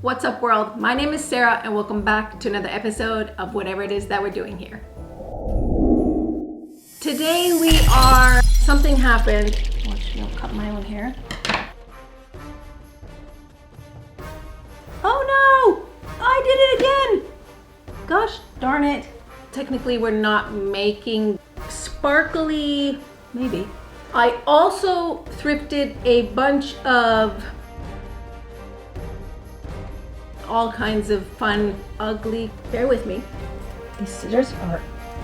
What's up world? My name is Sarah and welcome back to another episode of whatever it is that we're doing here. Today something happened. Watch me, I'll cut my own hair. Oh no! I did it again! Gosh darn it. Technically we're not making sparkly, maybe. I also thrifted a bunch of all kinds of fun, ugly, bear with me. These scissors are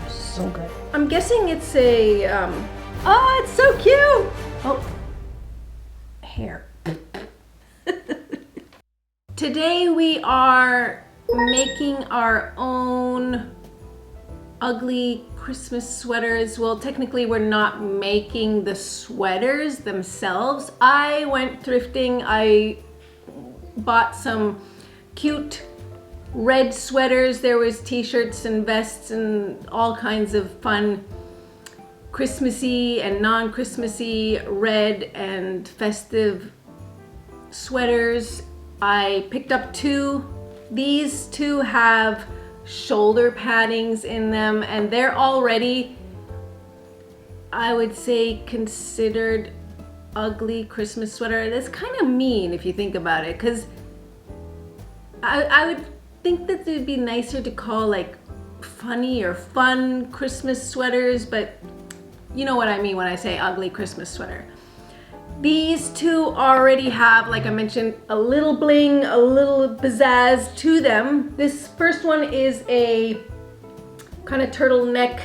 so good. I'm guessing it's a, oh, it's so cute. Oh, hair. Today we are making our own ugly Christmas sweaters. Well, technically we're not making the sweaters themselves. I went thrifting. I bought some cute red sweaters. There was t-shirts and vests and all kinds of fun Christmassy and non-Christmassy red and festive sweaters. I picked up two. These two have shoulder paddings in them and they're already, I would say, considered ugly Christmas sweater. That's kind of mean if you think about it, because I would think that it would be nicer to call like funny or fun Christmas sweaters, but you know what I mean when I say ugly Christmas sweater. These two already have, like I mentioned, a little bling, a little pizzazz to them. This first one is a kind of turtleneck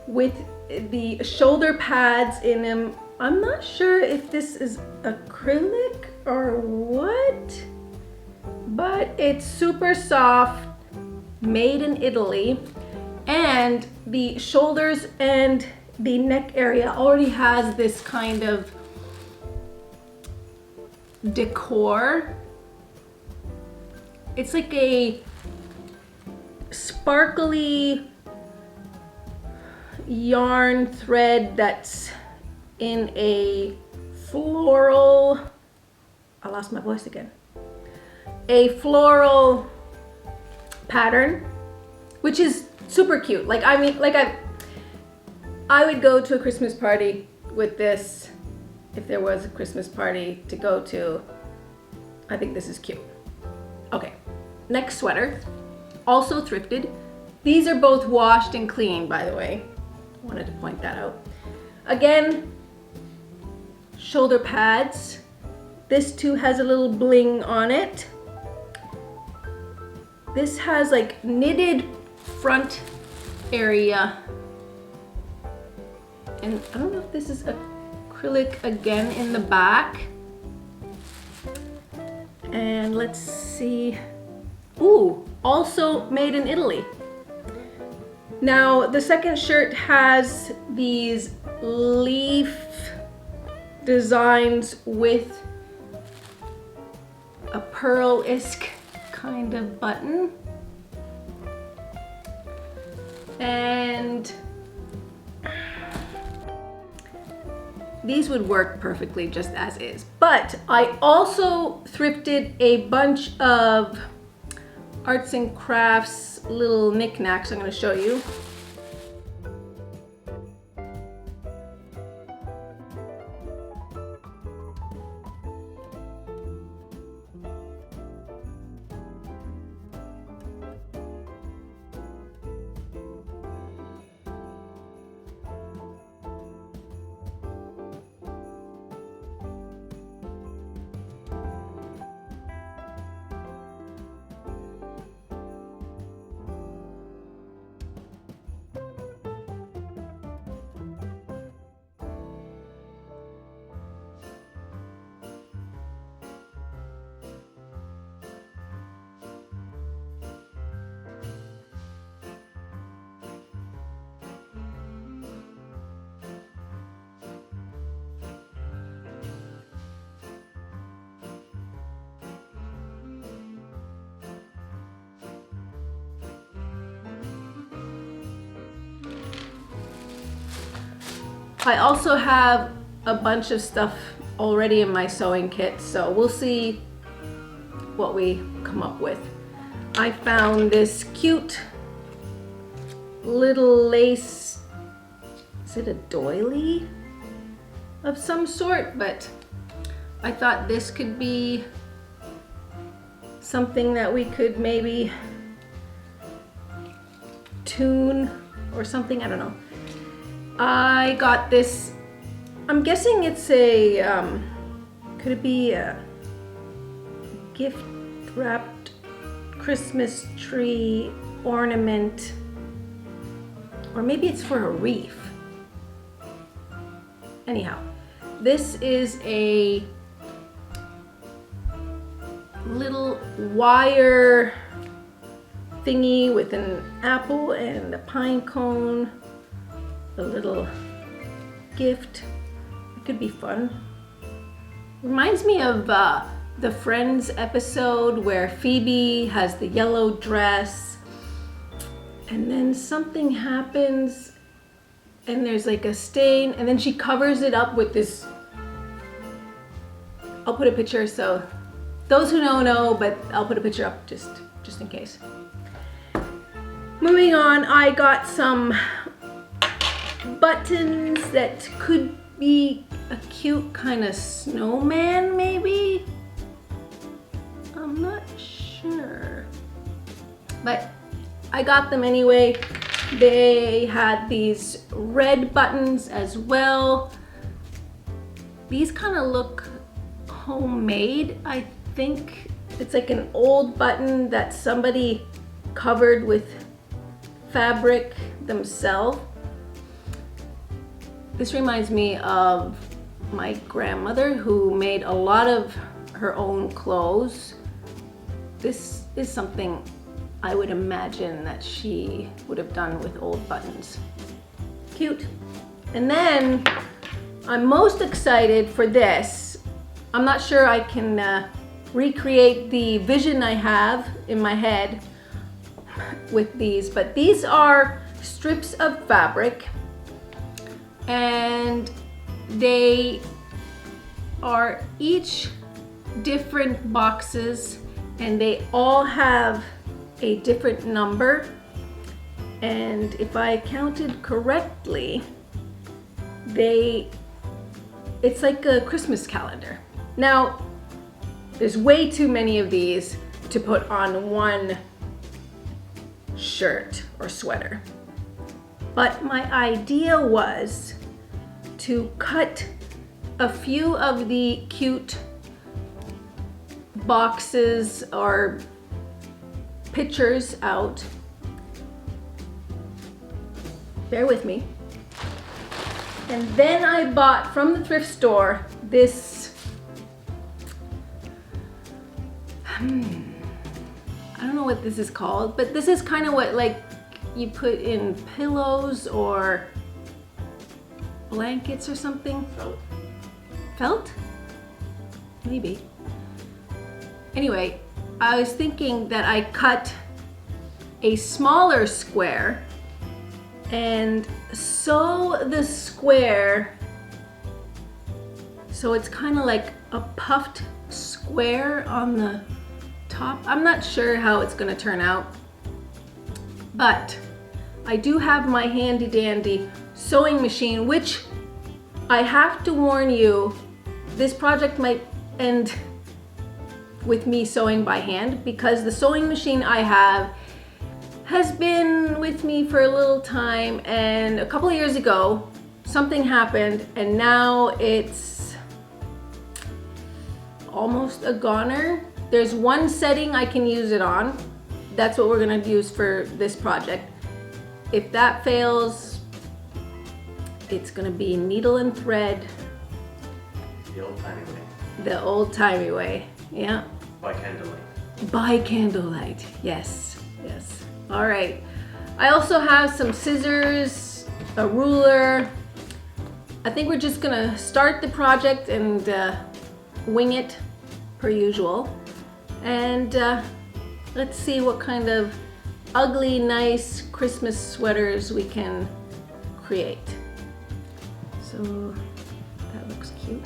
with the shoulder pads in them. I'm not sure if this is acrylic or what, but it's super soft, made in Italy, and the shoulders and the neck area already has this kind of decor. It's like a sparkly yarn thread that's in a floral, I lost my voice again. A floral pattern, which is super cute. Like, I mean, like I would go to a Christmas party with this if there was a Christmas party to go to. I think this is cute. Okay, next sweater, also thrifted. These are both washed and cleaned, by the way. Wanted to point that out. Again, shoulder pads. This too has a little bling on it. This has like knitted front area. And I don't know if this is acrylic again in the back. And let's see. Ooh, also made in Italy. Now the second shirt has these leaf designs with a pearl-esque kind of button. And these would work perfectly just as is. But I also thrifted a bunch of arts and crafts, little knickknacks I'm going to show you. I also have a bunch of stuff already in my sewing kit, so we'll see what we come up with. I found this cute little lace, is it a doily of some sort? But I thought this could be something that we could maybe tune or something, I don't know. I got this, I'm guessing it's a, could it be a gift wrapped Christmas tree ornament, or maybe it's for a wreath. Anyhow, this is a little wire thingy with an apple and a pine cone, a little gift. It could be fun. Reminds me of the Friends episode where Phoebe has the yellow dress and then something happens and there's like a stain and then she covers it up with this, I'll put a picture so those who know, but I'll put a picture up just in case. Moving on, I got some buttons that could be a cute kind of snowman maybe. I'm not sure, but I got them anyway. They had these red buttons as well. These kind of look homemade. I think it's like an old button that somebody covered with fabric themselves. This reminds me of my grandmother who made a lot of her own clothes. This is something I would imagine that she would have done with old buttons. Cute. And then I'm most excited for this. I'm not sure I can recreate the vision I have in my head with these, but these are strips of fabric and they are each different boxes and they all have a different number, and if I counted correctly, it's like a Christmas calendar. Now there's way too many of these to put on one shirt or sweater, but my idea was to cut a few of the cute boxes or pictures out. Bear with me. And then I bought from the thrift store this, I don't know what this is called, but this is kind of what like you put in pillows or blankets or something. Felt. Felt? Maybe. Anyway, I was thinking that I cut a smaller square and sew the square so it's kind of like a puffed square on the top. I'm not sure how it's going to turn out, but I do have my handy dandy sewing machine, which I have to warn you, this project might end with me sewing by hand because the sewing machine I have has been with me for a little time, and a couple of years ago something happened and now it's almost a goner. There's one setting I can use it on. That's what we're going to use for this project. If that fails, it's going to be needle and thread. The old-timey way. The old-timey way, yeah. By candlelight. By candlelight, yes, yes. All right. I also have some scissors, a ruler. I think we're just gonna start the project and wing it per usual. And let's see what kind of ugly, nice Christmas sweaters we can create. So that looks cute.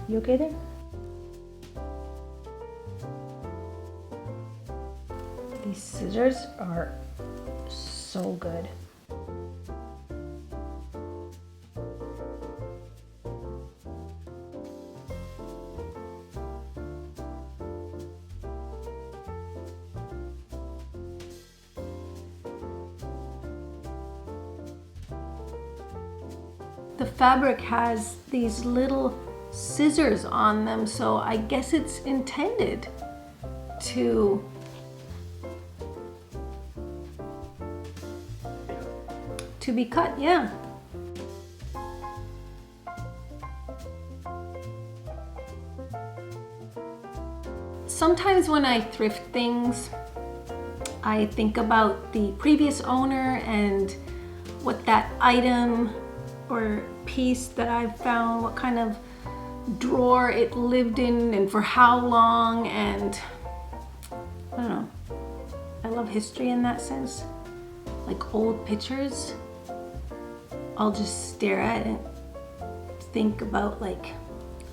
You okay there? These scissors are so good. The fabric has these little scissors on them, so I guess it's intended to be cut, yeah. Sometimes when I thrift things, I think about the previous owner and what that item or piece that I've found, what kind of drawer it lived in and for how long, and I don't know. I love history in that sense. Like old pictures, I'll just stare at it and think about like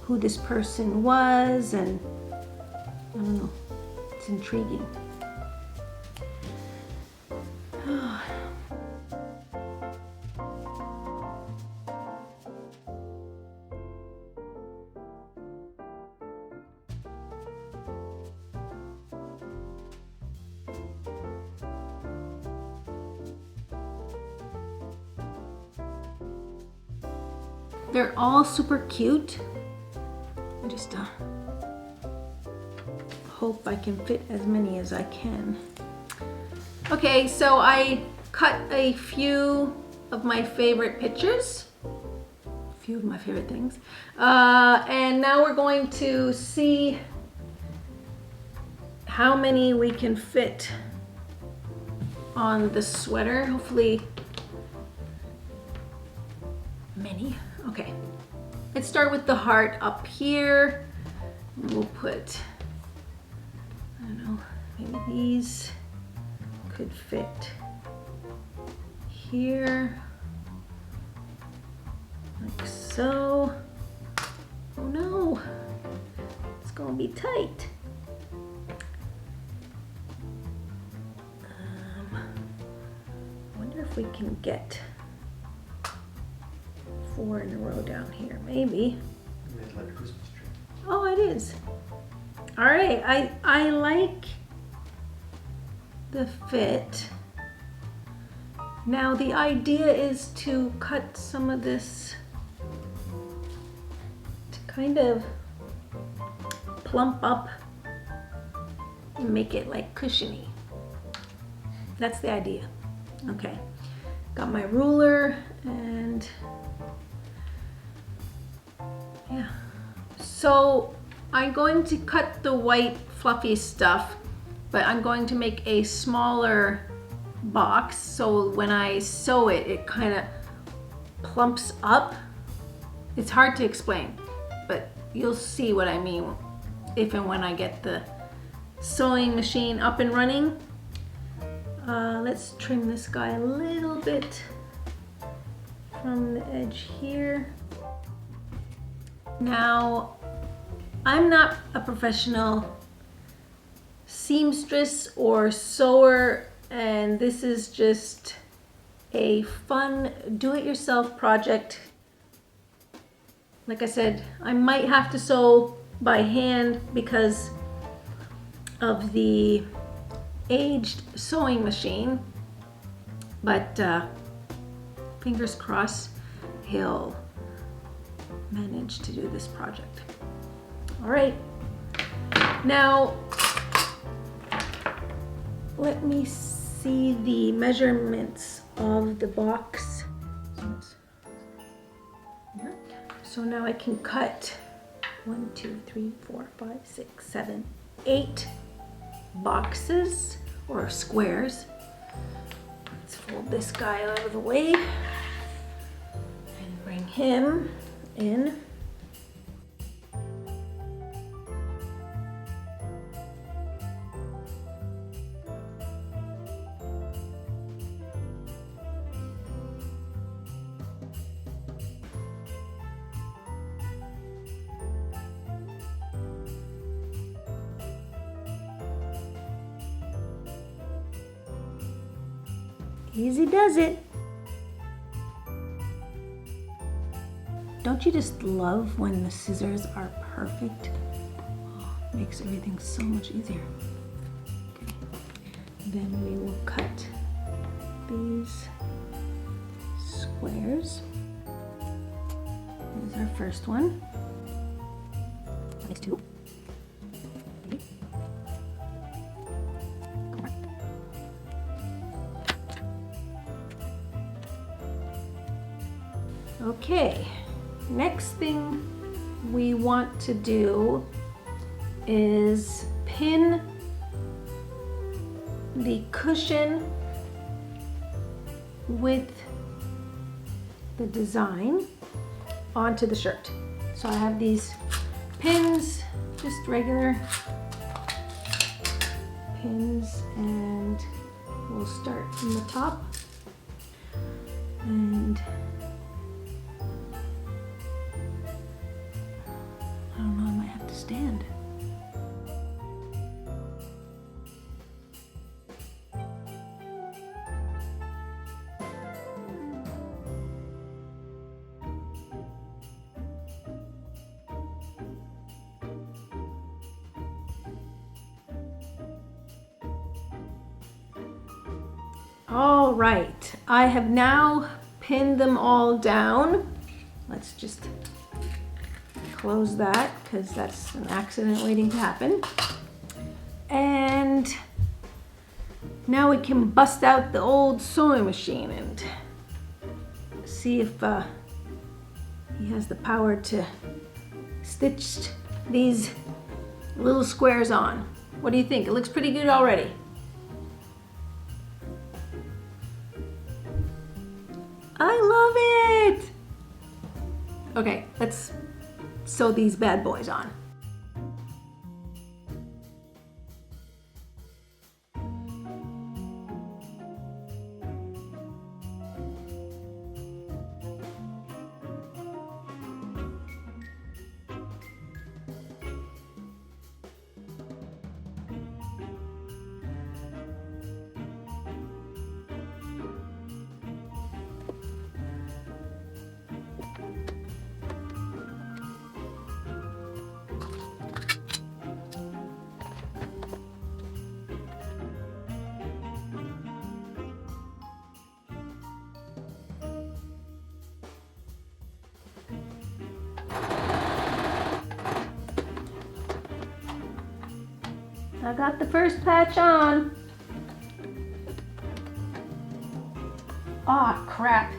who this person was, and I don't know, it's intriguing. They're all super cute. I just hope I can fit as many as I can. Okay, so I cut a few of my favorite pictures, a few of my favorite things, and now we're going to see how many we can fit on the sweater. Hopefully many. Okay, let's start with the heart up here. We'll put, I don't know, maybe these could fit here, like so. Oh no, it's gonna be tight. I wonder if we can get 4 in a row down here, maybe. It's like a Christmas tree. Oh, it is. All right, I like the fit. Now the idea is to cut some of this to kind of plump up and make it like cushiony. That's the idea. Okay, got my ruler and yeah. So I'm going to cut the white fluffy stuff, but I'm going to make a smaller box so when I sew it, it kind of plumps up. It's hard to explain, but you'll see what I mean if and when I get the sewing machine up and running. Let's trim this guy a little bit from the edge here. Now, I'm not a professional seamstress or sewer, and this is just a fun do-it-yourself project. Like I said, I might have to sew by hand because of the aged sewing machine, but fingers crossed he'll manage to do this project. All right, now let me see the measurements of the box. So now I can cut 1, 2, 3, 4, 5, 6, 7, 8 boxes or squares. Let's fold this guy out of the way and bring him in. Easy does it. Don't you just love when the scissors are perfect? Oh, it makes everything so much easier. Okay. Then we will cut these squares. Here's our first one. Next two. Okay, next thing we want to do is pin the cushion with the design onto the shirt. So I have these pins, just regular pins, and we'll start from the top. And I don't know, I might have to stand. All right, I have now pinned them all down. Let's just close that because that's an accident waiting to happen. And now we can bust out the old sewing machine and see if he has the power to stitch these little squares on. What do you think? It looks pretty good already. I love it! Okay, let's sew these bad boys on. I got the first patch on. Aw, crap.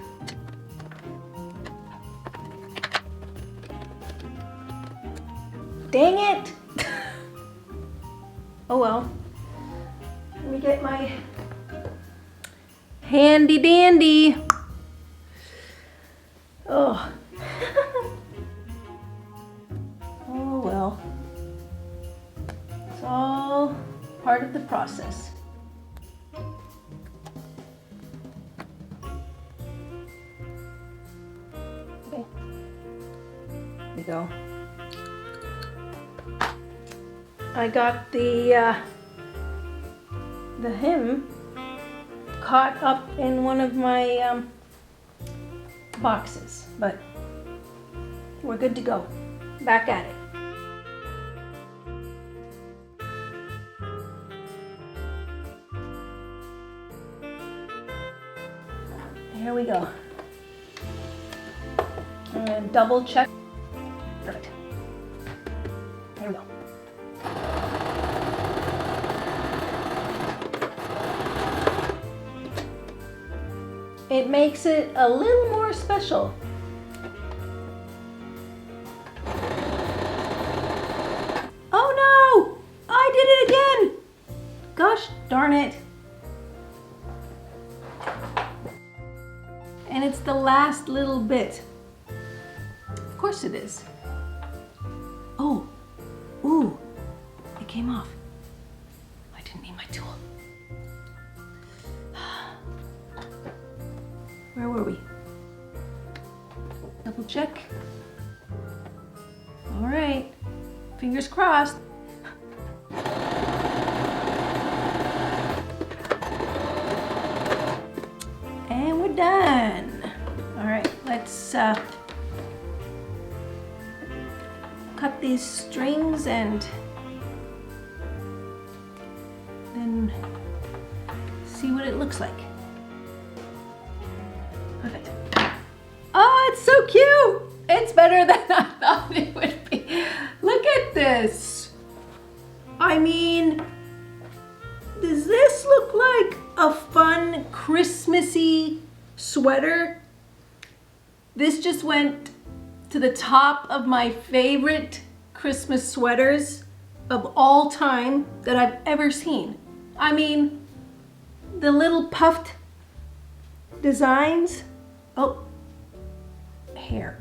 Dang it! Oh well. Let me get my handy dandy. Oh. Oh well. It's all part of the process. Okay. There we go. I got the hem caught up in one of my boxes, but we're good to go. Back at it. Here we go. I'm gonna double check. Perfect. There we go. It makes it a little more special. Oh no! I did it again! Gosh darn it. And it's the last little bit. Of course it is. Oh, ooh, it came off. I didn't need my tool. Where were we? Double check. All right, fingers crossed. let's cut these strings and then see what it looks like. Perfect. Oh, it's so cute. It's better than I thought it would be. Look at this. I mean, does this look like a fun Christmassy sweater? This just went to the top of my favorite Christmas sweaters of all time that I've ever seen. I mean, the little puffed designs. Oh, hair.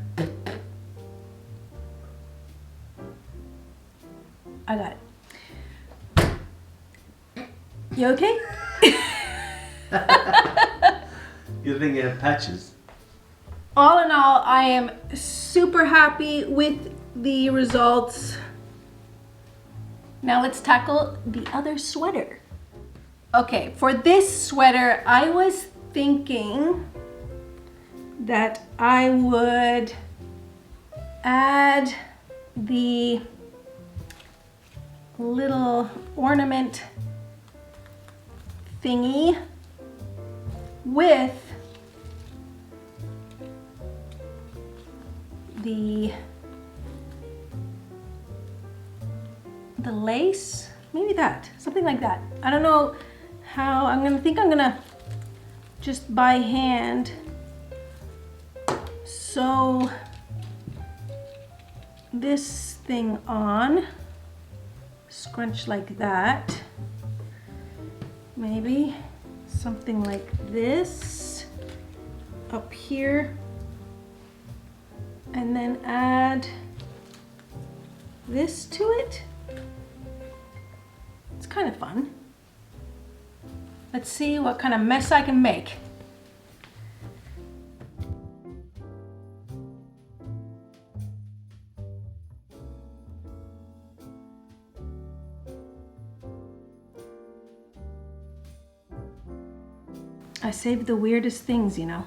I got it. You okay? You think you have patches? All in all, I am super happy with the results. Now let's tackle the other sweater. Okay, for this sweater, I was thinking that I would add the little ornament thingy with the lace, maybe that, something like that. I don't know how. I'm gonna just by hand sew this thing on, scrunch like that, maybe something like this up here, and then add this to it. It's kind of fun. Let's see what kind of mess I can make. I saved the weirdest things, you know.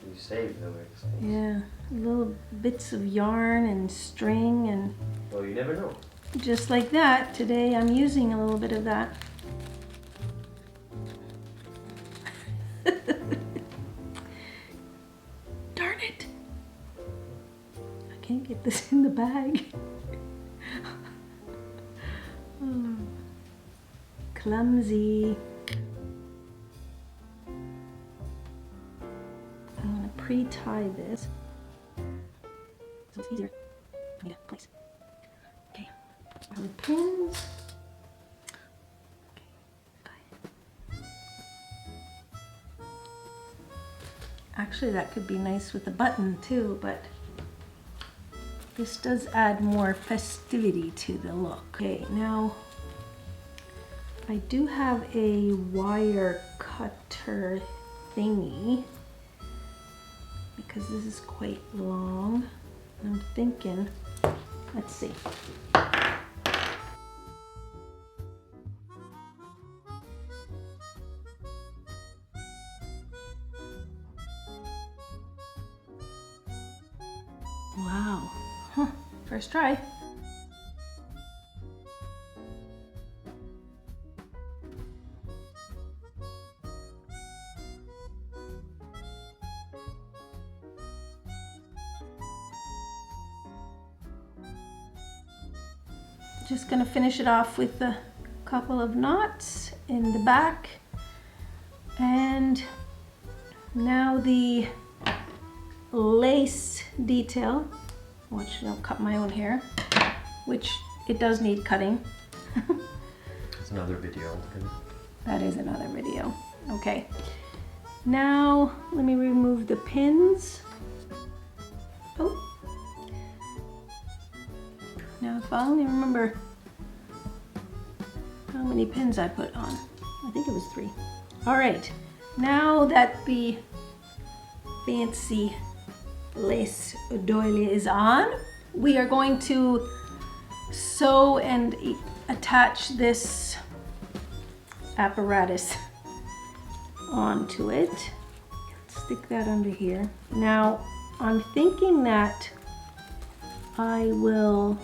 You save the weirdest things. Yeah, little bits of yarn and string and... Well, you never know. Just like that, today I'm using a little bit of that. Darn it! I can't get this in the bag. Oh, clumsy. I'm gonna pre-tie this so it's easier for me to place. Okay. Our pins. Okay. Actually, that could be nice with a button too, but this does add more festivity to the look. Okay, now I do have a wire cutter thingy because this is quite long. I'm thinking, let's see. Wow, huh. First try. Just gonna finish it off with a couple of knots in the back. And now the lace detail. Watch, I don't cut my own hair, which it does need cutting. That's another video. That is another video. Okay. Now let me remove the pins. Oh. Now if I only remember how many pins I put on. I think it was 3. All right. Now that the fancy lace doily is on, we are going to sew and attach this apparatus onto it. stick that under here. Now, I'm thinking that I will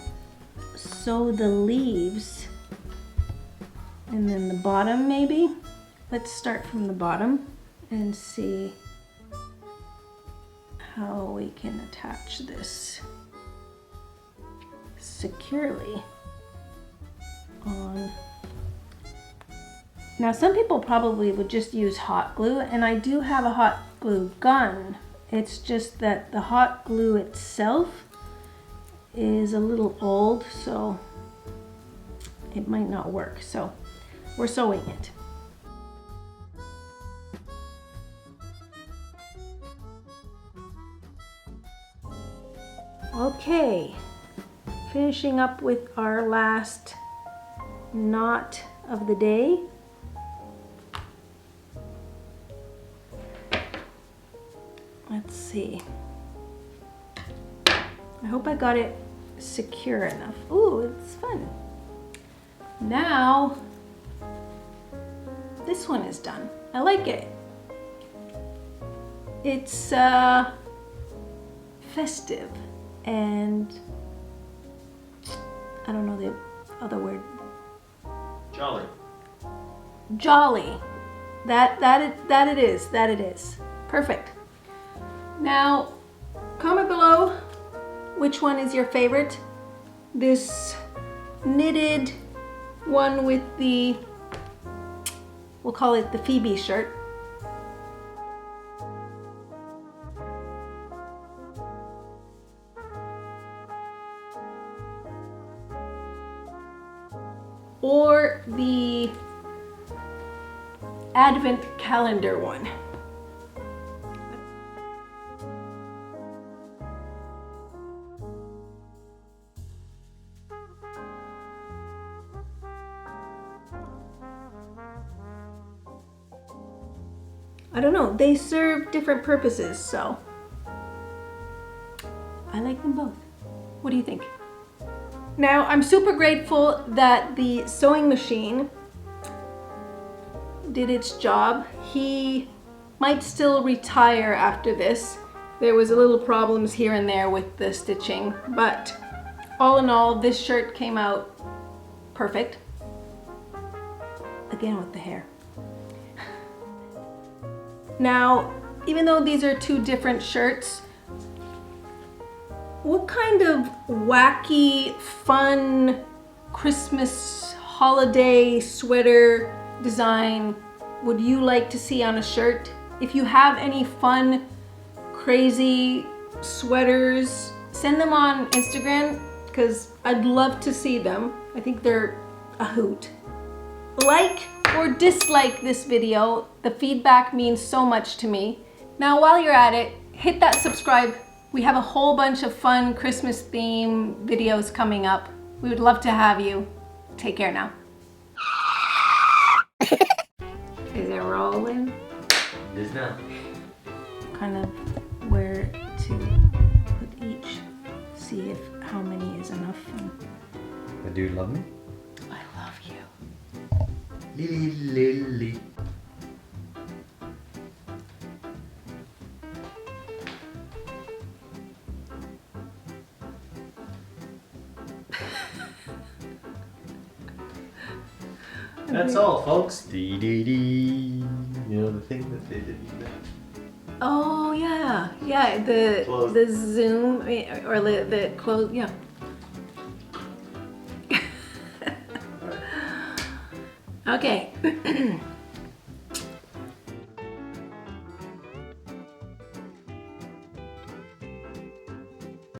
sew the leaves and then the bottom maybe. Let's start from the bottom and see how we can attach this securely on. Now some people probably would just use hot glue, and I do have a hot glue gun. It's just that the hot glue itself is a little old, so it might not work. So we're sewing it. Okay, finishing up with our last knot of the day. Let's see. I hope I got it secure enough. Ooh, it's fun. Now, this one is done. I like it. It's festive and I don't know the other word. Jolly. Jolly. That it is. Perfect. Now, comment below which one is your favorite. This knitted one with the, we'll call it the Phoebe shirt. Or the Advent calendar one. I don't know, they serve different purposes, so I like them both. What do you think? Now, I'm super grateful that the sewing machine did its job. He might still retire after this. There was a little problems here and there with the stitching, but all in all, this shirt came out perfect. Again with the hair. Now, even though these are two different shirts, what kind of wacky, fun Christmas holiday sweater design would you like to see on a shirt? If you have any fun, crazy sweaters, send them on Instagram because I'd love to see them. I think they're a hoot. Like or dislike this video. The feedback means so much to me. Now, while you're at it, hit that subscribe. We have a whole bunch of fun Christmas theme videos coming up. We would love to have you. Take care now. Is it rolling? It is now. Kind of where to put each. See if how many is enough. But do you love me? I love you. Lily, lily. That's all, folks. Dee dee dee. You know the thing that they did. Oh yeah, yeah. The zoom or the close. Yeah. Okay.